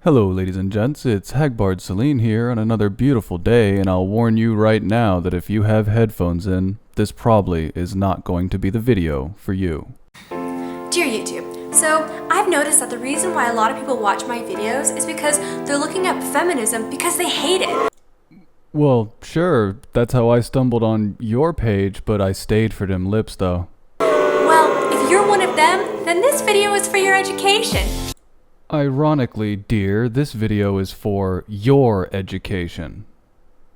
Hello, ladies and gents, it's Hagbard Celine here on another beautiful day, and I'll warn you right now that if you have headphones in, this probably is not going to be the video for you. Dear YouTube, so I've noticed that the reason why a lot of people watch my videos is because they're looking up feminism because they hate it. Well, sure, that's how I stumbled on your page, but I stayed for them lips though. Well, if you're one of them, then this video is for your education. Ironically, dear, this video is for your education.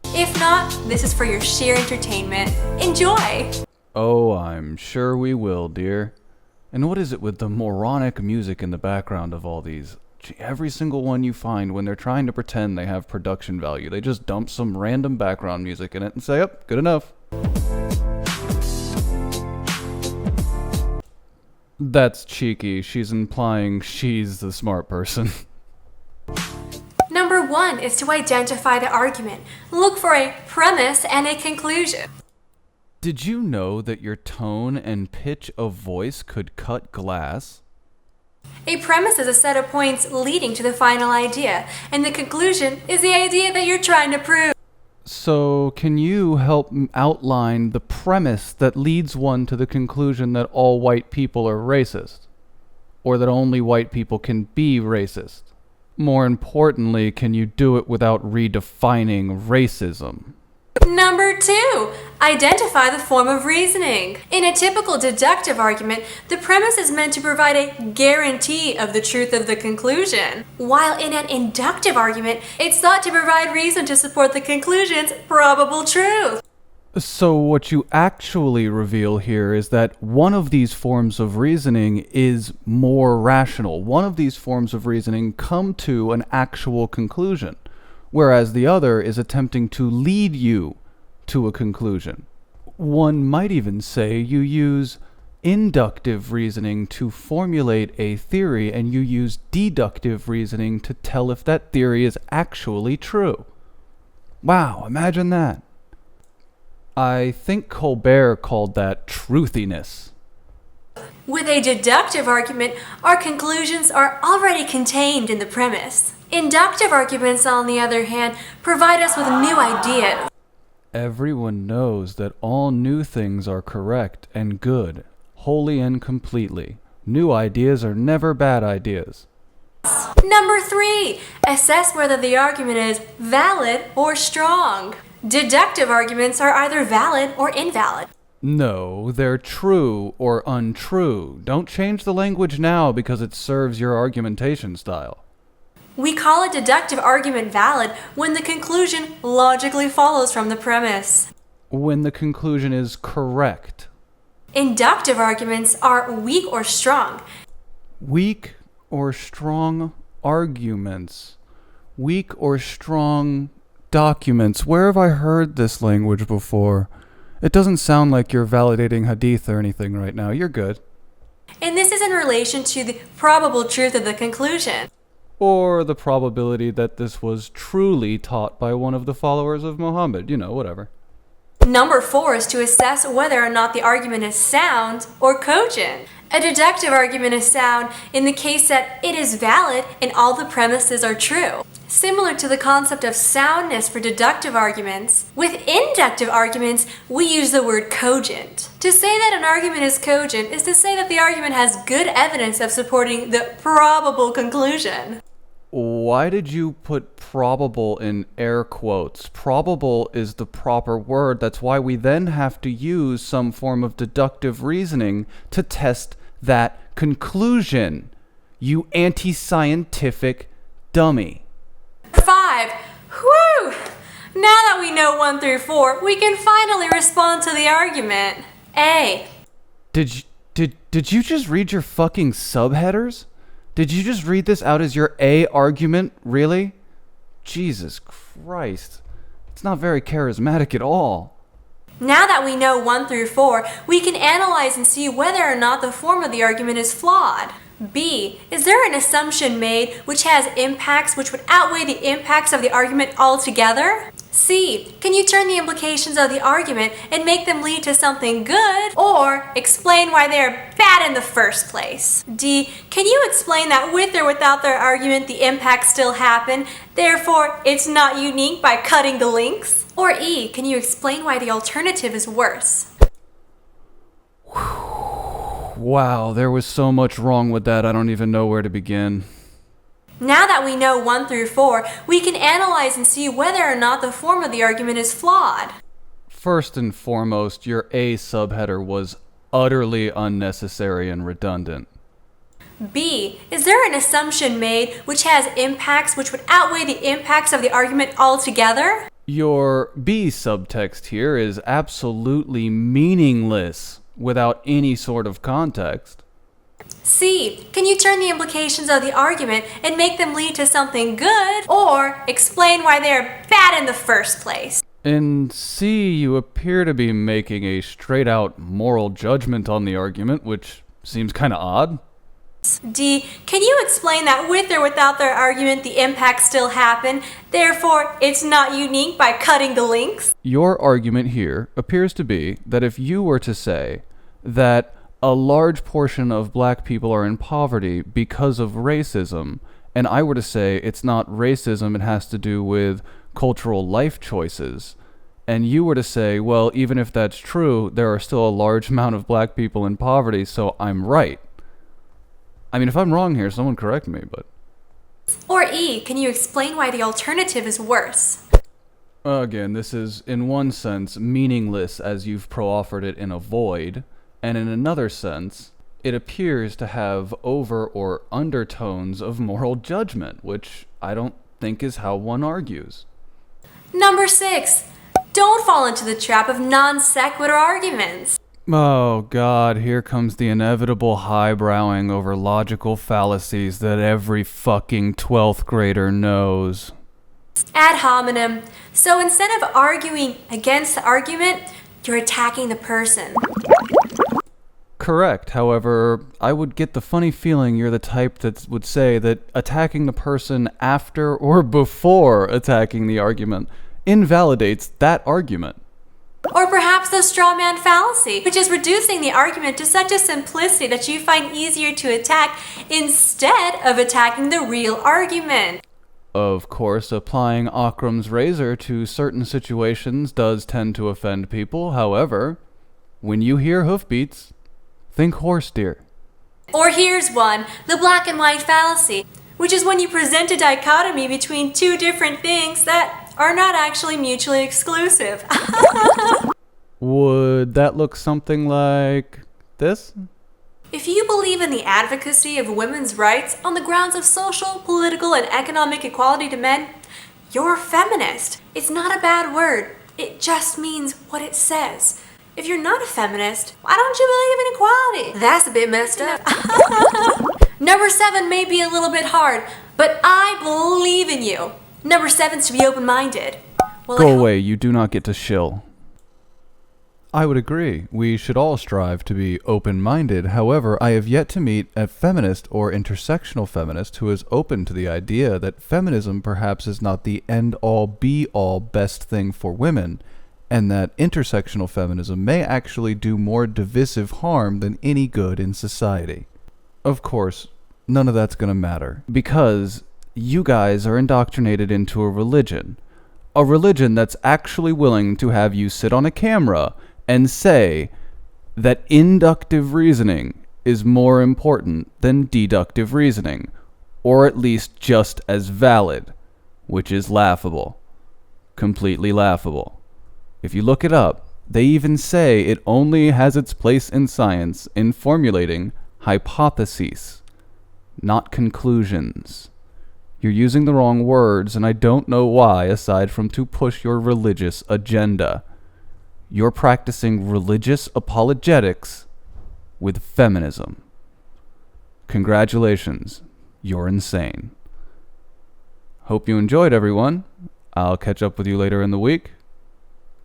If not, this is for your sheer entertainment. Enjoy! Oh, I'm sure we will, dear. And what is it with the moronic music in the background of all these? Gee, every single one you find when they're trying to pretend they have production value, they just dump some random background music in it and say, "Yep, good enough." That's cheeky. She's implying she's the smart person. Number 1 is to identify the argument. Look for a premise and a conclusion. Did you know that your tone and pitch of voice could cut glass? A premise is a set of points leading to the final idea, and the conclusion is the idea that you're trying to prove. So, can you help outline the premise that leads one to the conclusion that all white people are racist? Or that only white people can be racist? More importantly, can you do it without redefining racism? Number 2, identify the form of reasoning. In a typical deductive argument, the premise is meant to provide a guarantee of the truth of the conclusion, while in an inductive argument, it's thought to provide reason to support the conclusion's probable truth. So what you actually reveal here is that one of these forms of reasoning is more rational. One of these forms of reasoning come to an actual conclusion, whereas the other is attempting to lead you to a conclusion. One might even say you use inductive reasoning to formulate a theory, and you use deductive reasoning to tell if that theory is actually true. Wow, imagine that. I think Colbert called that truthiness. With a deductive argument, our conclusions are already contained in the premise. Inductive arguments, on the other hand, provide us with new ideas. Everyone knows that all new things are correct and good, wholly and completely. New ideas are never bad ideas. Number 3, assess whether the argument is valid or strong. Deductive arguments are either valid or invalid. No, they're true or untrue. Don't change the language now because it serves your argumentation style. We call a deductive argument valid when the conclusion logically follows from the premise. When the conclusion is correct. Inductive arguments are weak or strong. Weak or strong arguments. Weak or strong documents. Where have I heard this language before? It doesn't sound like you're validating hadith or anything right now. You're good. And this is in relation to the probable truth of the conclusion. Or the probability that this was truly taught by one of the followers of Muhammad. You know, whatever. Number 4 is to assess whether or not the argument is sound or cogent. A deductive argument is sound in the case that it is valid and all the premises are true. Similar to the concept of soundness for deductive arguments, with inductive arguments, we use the word cogent. To say that an argument is cogent is to say that the argument has good evidence of supporting the probable conclusion. Why did you put probable in air quotes? Probable is the proper word. That's why we then have to use some form of deductive reasoning to test that conclusion. You anti-scientific dummy. 5. Whew! Now that we know 1 through 4, we can finally respond to the argument. A. Did you just read your fucking subheaders? Did you just read this out as your A argument? Really? Jesus Christ. It's not very charismatic at all. Now that we know 1 through 4, we can analyze and see whether or not the form of the argument is flawed. B. Is there an assumption made which has impacts which would outweigh the impacts of the argument altogether? C. Can you turn the implications of the argument and make them lead to something good, or explain why they are bad in the first place? D. Can you explain that with or without their argument the impacts still happen, therefore it's not unique by cutting the links? Or E. Can you explain why the alternative is worse? Wow, there was so much wrong with that, I don't even know where to begin. Now that we know 1 through 4, we can analyze and see whether or not the form of the argument is flawed. First and foremost, your A subheader was utterly unnecessary and redundant. B. Is there an assumption made which has impacts which would outweigh the impacts of the argument altogether? Your B subtext here is absolutely meaningless without any sort of context. C. Can you turn the implications of the argument and make them lead to something good, or explain why they are bad in the first place? In C, you appear to be making a straight-out moral judgment on the argument, which seems kind of odd. D. Can you explain that with or without their argument the impacts still happen, therefore it's not unique by cutting the links? Your argument here appears to be that if you were to say that a large portion of black people are in poverty because of racism, and I were to say it's not racism, it has to do with cultural life choices, and you were to say, well, even if that's true, there are still a large amount of black people in poverty, so I'm right. I mean, if I'm wrong here, someone correct me, but... Or E. Can you explain why the alternative is worse? Again, this is, in one sense, meaningless as you've pro-offered it in a void, and in another sense, it appears to have over or undertones of moral judgment, which I don't think is how one argues. Number 6. Don't fall into the trap of non sequitur arguments. Oh god, here comes the inevitable highbrowing over logical fallacies that every fucking 12th grader knows. Ad hominem. So instead of arguing against the argument, you're attacking the person. Correct. However, I would get the funny feeling you're the type that would say that attacking the person after or before attacking the argument invalidates that argument. Or perhaps the straw man fallacy, which is reducing the argument to such a simplicity that you find easier to attack instead of attacking the real argument. Of course, applying Occam's razor to certain situations does tend to offend people. However, when you hear hoofbeats, think horse deer. Or here's one, the black and white fallacy, which is when you present a dichotomy between two different things that are not actually mutually exclusive. Would that look something like this? If you believe in the advocacy of women's rights on the grounds of social, political, and economic equality to men, you're a feminist. It's not a bad word. It just means what it says. If you're not a feminist, why don't you believe in equality? That's a bit messed up. Number 7 may be a little bit hard, but I believe in you. Number 7's to be open-minded. Well, Go away, you do not get to shill. I would agree. We should all strive to be open-minded. However, I have yet to meet a feminist or intersectional feminist who is open to the idea that feminism perhaps is not the end-all, be-all best thing for women, and that intersectional feminism may actually do more divisive harm than any good in society. Of course, none of that's going to matter, because you guys are indoctrinated into a religion that's actually willing to have you sit on a camera and say that inductive reasoning is more important than deductive reasoning, or at least just as valid, which is laughable. Completely laughable. If you look it up, they even say it only has its place in science in formulating hypotheses, not conclusions. You're using the wrong words, and I don't know why, aside from to push your religious agenda. You're practicing religious apologetics with feminism. Congratulations, you're insane. Hope you enjoyed, everyone. I'll catch up with you later in the week.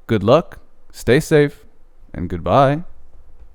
Good luck, stay safe, and goodbye.